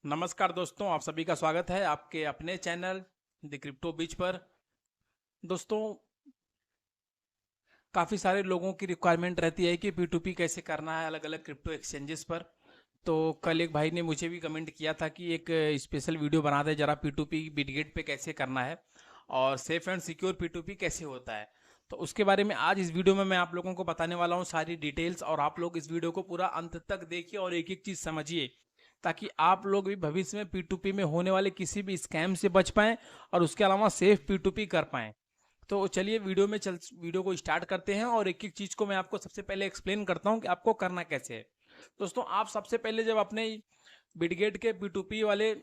नमस्कार दोस्तों, आप सभी का स्वागत है आपके अपने चैनल द क्रिप्टो बीच पर। दोस्तों, काफ़ी सारे लोगों की रिक्वायरमेंट रहती है कि P2P कैसे करना है अलग अलग क्रिप्टो एक्सचेंजेस पर। तो कल एक भाई ने मुझे भी कमेंट किया था कि एक स्पेशल वीडियो बना दे जरा P2P बिटगेट पे कैसे करना है और सेफ एंड सिक्योर P2P कैसे होता है। तो उसके बारे में आज इस वीडियो में मैं आप लोगों को बताने वाला हूँ सारी डिटेल्स, और आप लोग इस वीडियो को पूरा अंत तक देखिए और एक एक चीज़ समझिए, ताकि आप लोग भी भविष्य में P2P में होने वाले किसी भी स्कैम से बच पाएं और उसके अलावा सेफ P2P कर पाएं। तो चलिए वीडियो को स्टार्ट करते हैं और एक एक चीज़ को मैं आपको सबसे पहले एक्सप्लेन करता हूं कि आपको करना कैसे है। दोस्तों, आप सबसे पहले जब अपने बिटगेट के P2P वाले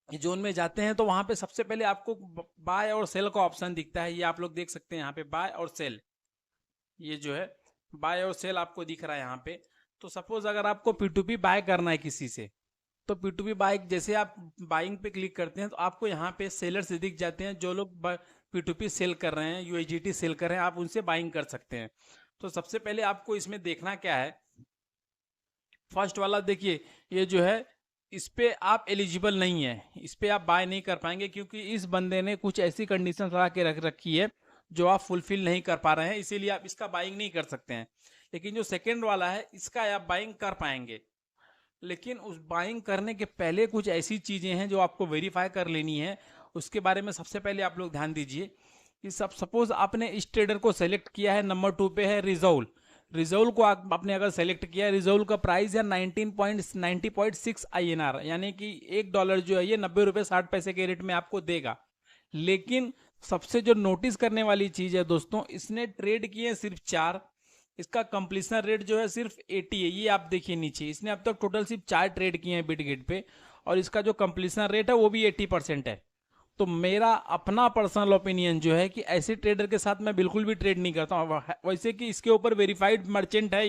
जोन में जाते हैं तो वहां पे सबसे पहले आपको बाय और सेल का ऑप्शन दिखता है। ये आप लोग देख सकते हैं यहाँ पे बाय और सेल, ये जो है बाय और सेल आपको दिख रहा है यहाँ पे। तो सपोज अगर आपको P2P बाय करना है किसी से, तो P2P बाय जैसे आप बाइंग पे क्लिक करते हैं तो आपको यहाँ पे सेलर्स दिख जाते हैं, जो लोग P2P सेल कर रहे हैं, USDT सेल कर रहे हैं, आप उनसे बाइंग कर सकते हैं। तो सबसे पहले आपको इसमें देखना क्या है, फर्स्ट वाला देखिए, ये जो है इस पे आप एलिजिबल नहीं है, इस पे आप बाय नहीं कर पाएंगे क्योंकि इस बंदे ने कुछ ऐसी कंडीशन लगा के रख रखी है जो आप फुलफिल नहीं कर पा रहे हैं, इसीलिए आप इसका बाइंग नहीं कर सकते हैं। लेकिन जो सेकेंड वाला है इसका आप बाइंग कर पाएंगे। लेकिन उस बाइंग करने के पहले कुछ ऐसी चीज़ें हैं जो आपको वेरीफाई कर लेनी है। उसके बारे में सबसे पहले आप लोग ध्यान दीजिए कि सब सपोज आपने इस ट्रेडर को सेलेक्ट किया है, नंबर 2 पे है रिजोल। रिजोल को आपने अगर सेलेक्ट किया है, रिजोल का प्राइस है 19.90.6 INR, यानी कि $1 जो है ये 90 रुपये 60 पैसे के रेट में आपको देगा। लेकिन सबसे जो नोटिस करने वाली चीज़ है दोस्तों, इसने ट्रेड किए सिर्फ 4, इसका कंप्लीशन रेट जो है सिर्फ 80 है। ये आप देखिए नीचे, इसने अब तक टोटल सिर्फ 4 ट्रेड किए हैं बिटगेट पे और इसका जो कंप्लीशन रेट है वो भी 80% है। तो मेरा अपना पर्सनल ओपिनियन जो है कि ऐसे ट्रेडर के साथ मैं बिल्कुल भी ट्रेड नहीं करता हूँ। वैसे कि इसके ऊपर वेरीफाइड मर्चेंट है,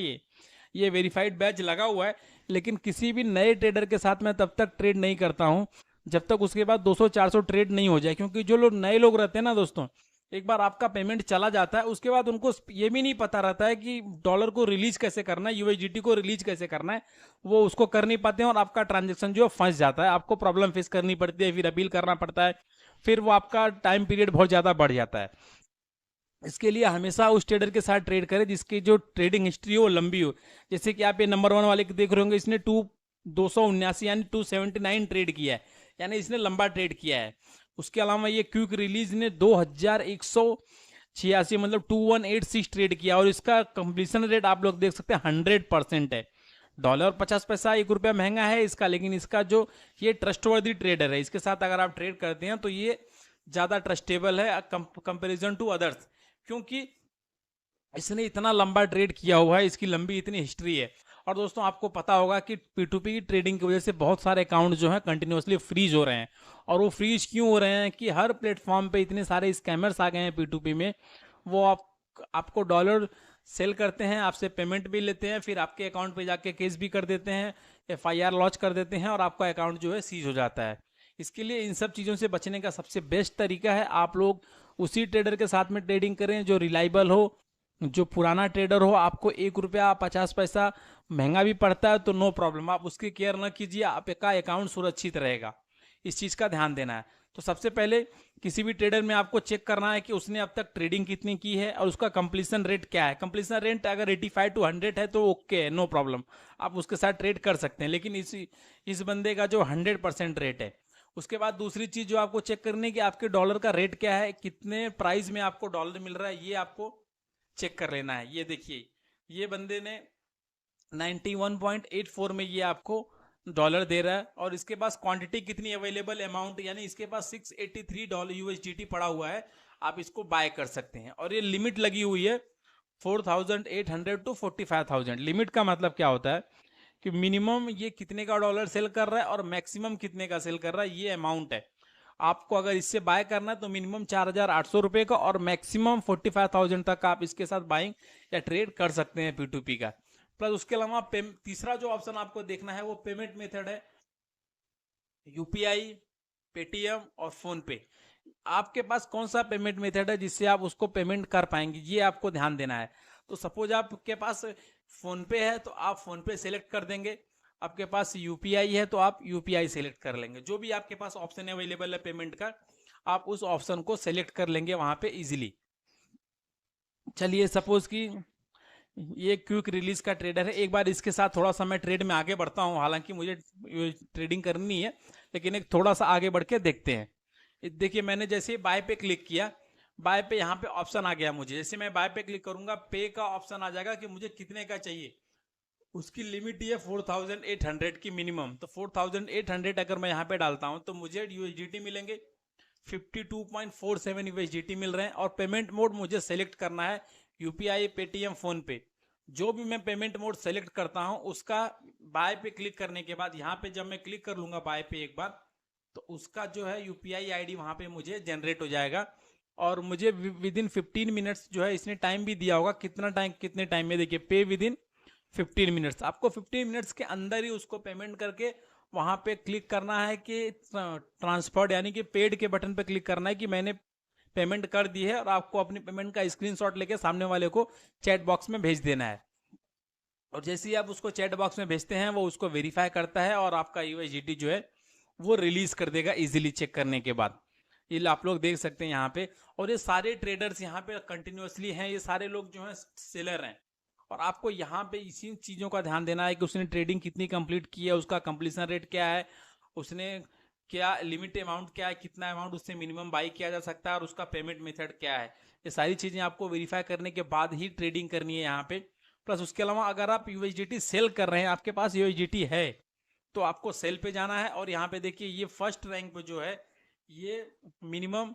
ये वेरीफाइड बैच लगा हुआ है, लेकिन किसी भी नए ट्रेडर के साथ मैं तब तक ट्रेड नहीं करता हूँ जब तक उसके बाद 200-400 ट्रेड नहीं हो जाए। क्योंकि जो लोग नए लोग रहते हैं ना दोस्तों, एक बार आपका पेमेंट चला जाता है उसके बाद उनको ये भी नहीं पता रहता है कि डॉलर को रिलीज कैसे करना है, यूएसडीटी को रिलीज कैसे करना है। वो उसको कर नहीं पाते हैं और आपका ट्रांजेक्शन जो फंस जाता है, आपको प्रॉब्लम फेस करनी पड़ती है, फिर अपील करना पड़ता है, फिर वो आपका टाइम पीरियड बहुत ज़्यादा बढ़ जाता है। इसके लिए हमेशा उस ट्रेडर के साथ ट्रेड करें जिसकी जो ट्रेडिंग हिस्ट्री हो लंबी हो। जैसे कि आप ये नंबर 1 वाले देख रहे होंगे, इसने 279 यानी 279 ट्रेड किया है, यानी इसने लंबा ट्रेड किया है। उसके अलावा ये क्विक रिलीज ने 2186 मतलब 2186 ट्रेड किया और इसका कंप्लीशन रेट आप लोग देख सकते हैं 100% है। डॉलर 50 पैसा 1 रुपया महंगा है इसका, लेकिन इसका जो ये ट्रस्टवर्दी ट्रेडर है, इसके साथ अगर आप ट्रेड करते हैं तो ये ज़्यादा ट्रस्टेबल है कंपेरिजन टू अदर्स, क्योंकि इसने इतना लंबा ट्रेड किया हुआ है, इसकी लंबी इतनी हिस्ट्री है। और दोस्तों, आपको पता होगा कि P2P की ट्रेडिंग की वजह से बहुत सारे अकाउंट जो हैं कंटिन्यूसली फ्रीज हो रहे हैं। और वो फ्रीज क्यों हो रहे हैं कि हर प्लेटफॉर्म पे इतने सारे स्कैमर्स आ गए हैं P2P में। वो आपको डॉलर सेल करते हैं, आपसे पेमेंट भी लेते हैं, फिर आपके अकाउंट पे जाके केस भी कर देते हैं, FIR लॉन्च कर देते हैं और आपका अकाउंट जो है सीज हो जाता है। इसके लिए इन सब चीज़ों से बचने का सबसे बेस्ट तरीका है आप लोग उसी ट्रेडर के साथ में ट्रेडिंग करें जो रिलायबल हो, जो पुराना ट्रेडर हो। आपको 1 रुपया 50 पैसा महंगा भी पड़ता है तो नो प्रॉब्लम, आप उसकी केयर ना कीजिए, आपका अकाउंट सुरक्षित रहेगा। इस चीज़ का ध्यान देना है। तो सबसे पहले किसी भी ट्रेडर में आपको चेक करना है कि उसने अब तक ट्रेडिंग कितनी की है और उसका कंप्लीशन रेट क्या है। कंप्लीशन रेट अगर 85 to 100 है तो ओके है, नो प्रॉब्लम, आप उसके साथ ट्रेड कर सकते हैं। लेकिन इस बंदे का जो 100% रेट है। उसके बाद दूसरी चीज़ जो आपको चेक करनी है कि आपके डॉलर का रेट क्या है, कितने प्राइस में आपको डॉलर मिल रहा है, ये आपको चेक कर लेना है। ये देखिए, ये बंदे ने 91.84 में ये आपको डॉलर दे रहा है और इसके पास क्वांटिटी कितनी अवेलेबल अमाउंट, यानी इसके पास $683 USDT पड़ा हुआ है, आप इसको बाय कर सकते हैं। और ये लिमिट लगी हुई है 4,800 to 45,000। लिमिट का मतलब क्या होता है कि मिनिमम ये कितने का डॉलर सेल कर रहा है और मैक्सिमम कितने का सेल कर रहा है, ये अमाउंट है। आपको अगर इससे बाय करना है तो मिनिमम 4,800 रुपये का और मैक्सिमम 45,000 तक आप इसके साथ बाइंग या ट्रेड कर सकते हैं P2P का। प्लस उसके अलावा तीसरा जो ऑप्शन आपको देखना है वो पेमेंट मेथड है, UPI, पेटीएम और फोन पे। आपके पास कौन सा पेमेंट मेथड है जिससे आप उसको पेमेंट कर पाएंगे, ये आपको ध्यान देना है। तो सपोज आपके पास फोन पे है तो आप फोन पे सेलेक्ट कर देंगे। आपके पास यूपीआई है तो आप यूपीआई सेलेक्ट कर लेंगे। जो भी आपके पास ऑप्शन अवेलेबल है पेमेंट का, आप उस ऑप्शन को सेलेक्ट कर लेंगे वहां पे इजीली। चलिए सपोज कि ये क्विक रिलीज का ट्रेडर है, एक बार इसके साथ थोड़ा सा मैं ट्रेड में आगे बढ़ता हूँ, हालांकि मुझे ट्रेडिंग करनी है लेकिन एक थोड़ा सा आगे बढ़ के देखते हैं। देखिए मैंने जैसे बाय पे क्लिक किया, बाय पे यहाँ पे ऑप्शन आ गया मुझे, जैसे मैं बाय पे क्लिक करूंगा पे का ऑप्शन आ जाएगा कि मुझे कितने का चाहिए। उसकी लिमिट ये 4800 की मिनिमम, तो 4800 अगर मैं यहाँ पे डालता हूँ तो मुझे यूएसडीटी मिलेंगे 52.47 यूएसडीटी मिल रहे हैं। और पेमेंट मोड मुझे सेलेक्ट करना है यूपीआई, पेटीएम, फोन पे। जो भी मैं पेमेंट मोड सेलेक्ट करता हूं उसका बाय पे क्लिक करने के बाद यहाँ पे जब मैं क्लिक कर लूंगा बाय पे एक बार, तो उसका जो है यूपीआई आईडी वहां पे मुझे जनरेट हो जाएगा। और मुझे विद इन 15 मिनट्स जो है इसने टाइम भी दिया होगा, कितना टाइम, कितने टाइम में, देखिए पे विद इन 15 मिनट्स। आपको 15 मिनट्स के अंदर ही उसको पेमेंट करके वहां पे क्लिक करना है कि ट्रांसफर्ड यानी कि पेड के बटन पे क्लिक करना है कि मैंने पेमेंट कर दी है, और आपको अपनी पेमेंट का स्क्रीनशॉट लेके सामने वाले को चैट बॉक्स में भेज देना है। और जैसे ही आप उसको चैट बॉक्स में भेजते हैं वो उसको वेरीफाई करता है और आपका यूएसडीटी जो है वो रिलीज कर देगा इजीली चेक करने के बाद। ये आप लोग देख सकते हैं यहाँ पे। और ये सारे ट्रेडर्स यहाँ पे कंटिन्यूअसली हैं, ये सारे लोग जो हैं सेलर हैं। और आपको यहाँ पे इसी चीज़ों का ध्यान देना है कि उसने ट्रेडिंग कितनी कंप्लीट की है, उसका कंप्लीशन रेट क्या है, उसने क्या लिमिट अमाउंट क्या है, कितना अमाउंट उससे मिनिमम बाई किया जा सकता है, और उसका पेमेंट मेथड क्या है। ये सारी चीज़ें आपको वेरीफाई करने के बाद ही ट्रेडिंग करनी है यहाँ पे। प्लस उसके अलावा अगर आप यूएसडीटी सेल कर रहे हैं, आपके पास यूएसडीटी है, तो आपको सेल पे जाना है। और यहाँ पे देखिए ये फर्स्ट रैंक पे जो है ये मिनिमम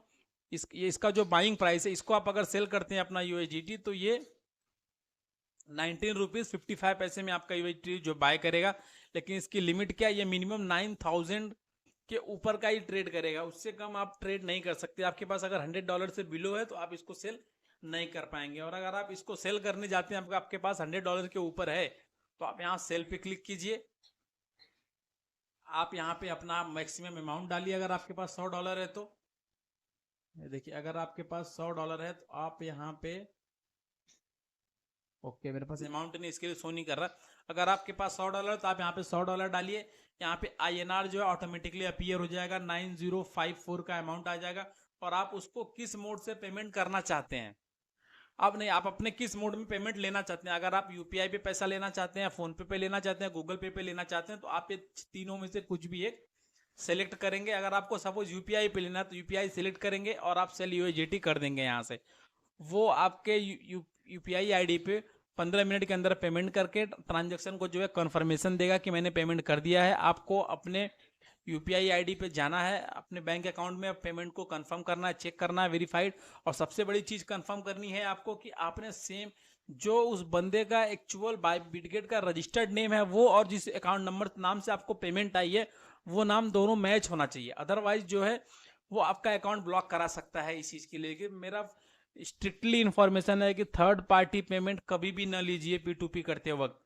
इसका जो बाइंग प्राइस है, इसको आप अगर सेल करते हैं अपना यूएसडीटी तो ये 19 रुपीज़ 55 पैसे में आपका यूएसडीटी जो बाय करेगा। लेकिन इसकी लिमिट क्या है, ये मिनिमम 9000 के ऊपर का ही ट्रेड करेगा, उससे कम आप ट्रेड नहीं कर सकते। आपके पास अगर $100 से बिलो है तो आप इसको सेल नहीं कर पाएंगे। और अगर आप इसको सेल करने जाते हैं, आपके पास $100 के ऊपर है, तो आप यहाँ सेल पे क्लिक कीजिए। आप यहाँ पे अपना मैक्सिमम अमाउंट डालिए अगर आपके पास $100 है तो। देखिए अगर आपके पास $100 है तो आप यहाँ पे, ओके मेरे पास अमाउंट नहीं इसके लिए शो नहीं कर रहा। अगर आपके पास $100 तो आप यहाँ पे $100 डालिए। यहाँ पे INR जो है ऑटोमेटिकली अपीयर हो जाएगा, 9054 का अमाउंट आ जाएगा। और आप उसको किस मोड से पेमेंट करना चाहते हैं, अब नहीं, आप अपने किस मोड में पेमेंट लेना चाहते हैं। अगर आप यूपीआई पे पैसा लेना चाहते हैं, फोन पे लेना चाहते हैं, गूगल पे लेना चाहते हैं, तो आप ये तीनों में से कुछ भी एक सेलेक्ट करेंगे। अगर आपको सपोज यूपीआई पे लेना है तो यूपीआई सेलेक्ट करेंगे और आप सेल यूएसडीटी कर देंगे यहाँ से। वो आपके यूपीआई आईडी पे 15 मिनट के अंदर पेमेंट करके ट्रांजेक्शन को जो है कन्फर्मेशन देगा कि मैंने पेमेंट कर दिया है। आपको अपने यूपीआई आईडी पे जाना है, अपने बैंक अकाउंट में पेमेंट को कंफर्म करना है, चेक करना है वेरीफाइड। और सबसे बड़ी चीज़ कंफर्म करनी है आपको कि आपने सेम जो उस बंदे का एक्चुअल बाय बिटगेट का रजिस्टर्ड नेम है वो, और जिस अकाउंट नंबर नाम से आपको पेमेंट आई है वो नाम दोनों मैच होना चाहिए। अदरवाइज जो है वो आपका अकाउंट ब्लॉक करा सकता है इस चीज़ के लिए। कि मेरा स्ट्रिक्टली इंफॉर्मेशन है कि थर्ड पार्टी पेमेंट कभी भी न लीजिए P2P करते वक्त।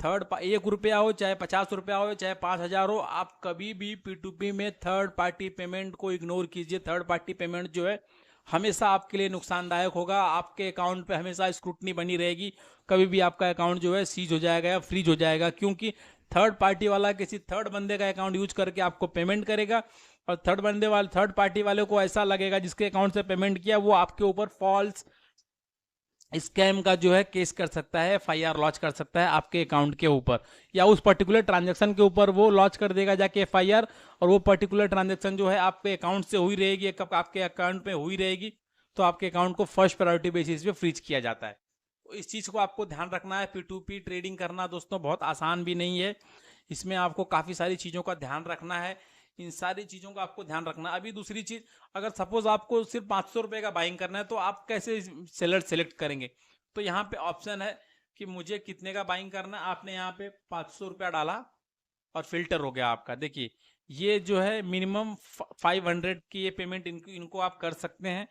₹1 हो चाहे ₹50 हो चाहे 5000 हो, आप कभी भी P2P में थर्ड पार्टी पेमेंट को इग्नोर कीजिए। थर्ड पार्टी पेमेंट जो है हमेशा आपके लिए नुकसानदायक होगा, आपके अकाउंट पे हमेशा स्क्रूटनी बनी रहेगी। कभी भी आपका अकाउंट जो है सीज हो जाएगा या फ्रीज हो जाएगा, क्योंकि थर्ड पार्टी वाला किसी थर्ड बंदे का अकाउंट यूज करके आपको पेमेंट करेगा। और थर्ड पार्टी वाले को ऐसा लगेगा जिसके अकाउंट से पेमेंट किया वो आपके ऊपर फॉल्स स्कैम का जो है केस कर सकता है, FIR लॉन्च कर सकता है आपके अकाउंट के ऊपर, या उस पर्टिकुलर ट्रांजैक्शन के ऊपर वो लॉन्च कर देगा जाके FIR। और वो पर्टिकुलर ट्रांजैक्शन जो है आपके अकाउंट से हुई रहेगी, आपके अकाउंट में हुई रहेगी, तो आपके अकाउंट को फर्स्ट प्रायोरिटी बेसिस पे फ्रीज किया जाता है। तो इस चीज़ को आपको ध्यान रखना है। P2P ट्रेडिंग करना दोस्तों बहुत आसान भी नहीं है, इसमें आपको काफ़ी सारी चीज़ों का ध्यान रखना है। इन सारी चीज़ों का आपको ध्यान रखना। अभी दूसरी चीज़, अगर सपोज आपको सिर्फ ₹500 का बाइंग करना है तो आप कैसे सेलर सेलेक्ट करेंगे। तो यहाँ पे ऑप्शन है कि मुझे कितने का बाइंग करना है। आपने यहाँ पे ₹500 डाला और फिल्टर हो गया आपका। देखिए ये जो है मिनिमम 500 की ये पेमेंट इनको आप कर सकते हैं।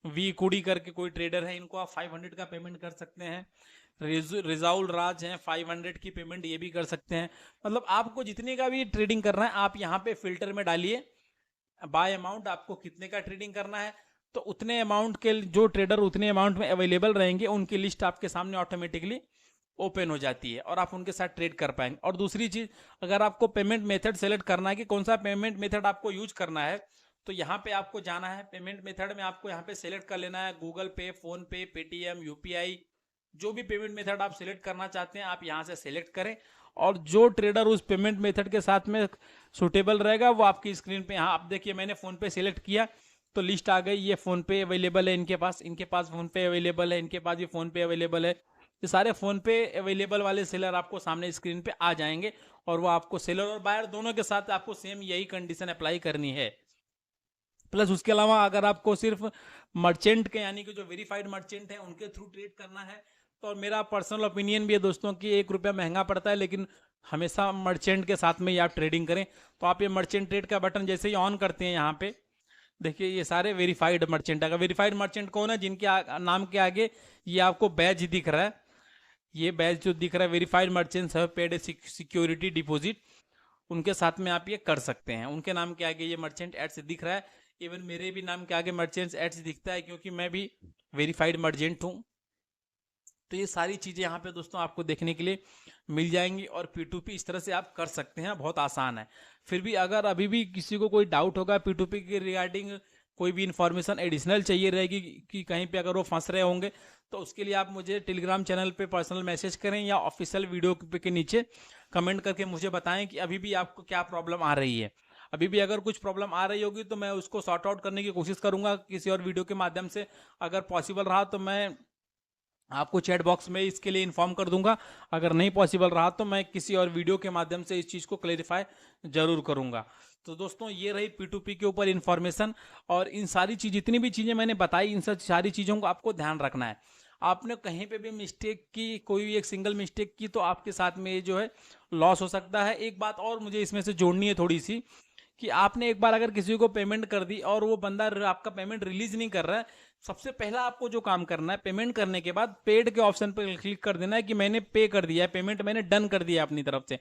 वी कुड़ी करके कोई ट्रेडर है, इनको आप 500 का पेमेंट कर सकते हैं। रिजाउल राज हैं, 500 की पेमेंट ये भी कर सकते हैं। मतलब आपको जितने का भी ट्रेडिंग करना है आप यहाँ पे फिल्टर में डालिए बाय अमाउंट, आपको कितने का ट्रेडिंग करना है। तो उतने अमाउंट के जो ट्रेडर उतने अमाउंट में अवेलेबल रहेंगे उनकी लिस्ट आपके सामने ऑटोमेटिकली ओपन हो जाती है और आप उनके साथ ट्रेड कर पाएंगे। और दूसरी चीज़, अगर आपको पेमेंट मेथड सेलेक्ट करना है कि कौन सा पेमेंट मेथड आपको यूज करना है, तो यहाँ पे आपको जाना है पेमेंट मेथड में, आपको यहाँ पे सेलेक्ट कर लेना है गूगल पे, फोन पे, पेटीएम, यूपीआई, जो भी पेमेंट मेथड आप सिलेक्ट करना चाहते हैं आप यहाँ से सिलेक्ट करें। और जो ट्रेडर उस पेमेंट मेथड के साथ में सुटेबल रहेगा वो आपकी स्क्रीन पे, यहाँ आप देखिए मैंने फोन पे सिलेक्ट किया तो लिस्ट आ गई, ये फोन पे अवेलेबल है इनके पास फोन पे अवेलेबल है, इनके पास ये फोन पे अवेलेबल है। ये सारे फोन पे अवेलेबल वाले सेलर आपको सामने स्क्रीन पे आ जाएंगे और वो आपको सेलर और बायर दोनों के साथ आपको सेम यही कंडीशन अप्लाई करनी है। प्लस उसके अलावा अगर आपको सिर्फ मर्चेंट के यानी कि जो वेरीफाइड मर्चेंट है उनके थ्रू ट्रेड करना है, तो मेरा पर्सनल ओपिनियन भी है दोस्तों कि 1 रुपया महंगा पड़ता है, लेकिन हमेशा मर्चेंट के साथ में ही आप ट्रेडिंग करें। तो आप ये मर्चेंट ट्रेड का बटन जैसे ही ऑन करते हैं, यहाँ पे देखिए ये सारे वेरीफाइड मर्चेंट। अगर वेरीफाइड मर्चेंट कौन है, जिनके नाम के आगे ये आपको बैज दिख रहा है, ये बैज जो दिख रहा है verified merchants have paid security deposit, उनके साथ में आप ये कर सकते हैं। उनके नाम के आगे ये मर्चेंट एड्स दिख रहा है, इवन मेरे भी नाम के आगे मर्चेंट्स एड्स दिखता है क्योंकि मैं भी वेरीफाइड मर्चेंट हूँ। तो ये सारी चीज़ें यहाँ पे दोस्तों आपको देखने के लिए मिल जाएंगी और P2P इस तरह से आप कर सकते हैं, बहुत आसान है। फिर भी अगर अभी भी किसी को कोई डाउट होगा P2P के रिगार्डिंग, कोई भी इंफॉर्मेशन एडिशनल चाहिए रहेगी कि कहीं पे अगर वो फंस रहे होंगे, तो उसके लिए आप मुझे टेलीग्राम चैनल पे पर्सनल मैसेज करें या ऑफिशियल वीडियो के नीचे कमेंट करके मुझे बताएं कि अभी भी आपको क्या प्रॉब्लम आ रही है। अभी भी अगर कुछ प्रॉब्लम आ रही होगी तो मैं उसको सॉर्ट आउट करने की कोशिश करूंगा किसी और वीडियो के माध्यम से। अगर पॉसिबल रहा तो मैं आपको चैट बॉक्स में इसके लिए इन्फॉर्म कर दूंगा, अगर नहीं पॉसिबल रहा तो मैं किसी और वीडियो के माध्यम से इस चीज़ को क्लेरिफाई जरूर करूंगा। तो दोस्तों ये रही P2P के ऊपर इन्फॉर्मेशन, और इन सारी चीज़ जितनी भी चीज़ें मैंने बताई इन सब सारी चीज़ों को आपको ध्यान रखना है। आपने कहीं पे भी मिस्टेक की, कोई भी एक सिंगल मिस्टेक की, तो आपके साथ में ये जो है लॉस हो सकता है। एक बात और मुझे इसमें से जोड़नी है थोड़ी सी, कि आपने एक बार अगर किसी को पेमेंट कर दी और वो बंदा आपका पेमेंट रिलीज नहीं कर रहा है, सबसे पहला आपको जो काम करना है, पेमेंट करने के बाद पेड के ऑप्शन पर क्लिक कर देना है कि मैंने पे कर दिया है, पेमेंट मैंने डन कर दिया अपनी तरफ से।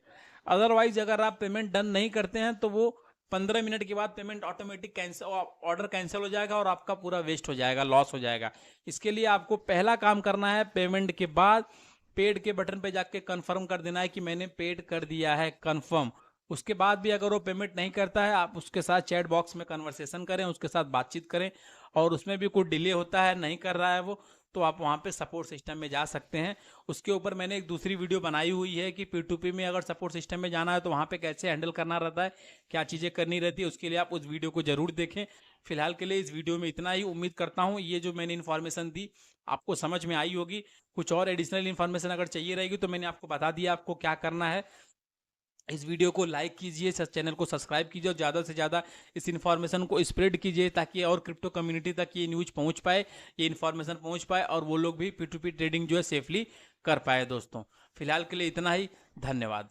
अदरवाइज अगर आप पेमेंट डन नहीं करते हैं तो वो 15 मिनट के बाद payment automatic cancel, order cancel हो जाएगा और आपका पूरा वेस्ट हो जाएगा, लॉस हो जाएगा। इसके लिए आपको पहला काम करना है, पेमेंट के बाद पेड के बटन पे जाके कंफर्म कर देना है कि मैंने पेड कर दिया है, कंफर्म। उसके बाद भी अगर वो पेमेंट नहीं करता है, आप उसके साथ चैट बॉक्स में कन्वर्सेशन करें, उसके साथ बातचीत करें, और उसमें भी कोई डिले होता है, नहीं कर रहा है वो, तो आप वहाँ पे सपोर्ट सिस्टम में जा सकते हैं। उसके ऊपर मैंने एक दूसरी वीडियो बनाई हुई है कि P2P में अगर सपोर्ट सिस्टम में जाना है तो वहाँ पे कैसे हैंडल करना रहता है, क्या चीज़ें करनी रहती है, उसके लिए आप उस वीडियो को जरूर देखें। फिलहाल के लिए इस वीडियो में इतना ही। उम्मीद करता हूँ ये जो मैंने इन्फॉर्मेशन दी आपको समझ में आई होगी। कुछ और एडिशनल इन्फॉर्मेशन अगर चाहिए रहेगी तो मैंने आपको बता दिया आपको क्या करना है। इस वीडियो को लाइक कीजिए, चैनल को सब्सक्राइब कीजिए और ज़्यादा से ज़्यादा इस इन्फॉर्मेशन को स्प्रेड कीजिए ताकि और क्रिप्टो कम्युनिटी तक ये न्यूज़ पहुंच पाए, ये इन्फॉर्मेशन पहुंच पाए और वो लोग भी P2P ट्रेडिंग जो है सेफली कर पाए। दोस्तों फिलहाल के लिए इतना ही, धन्यवाद।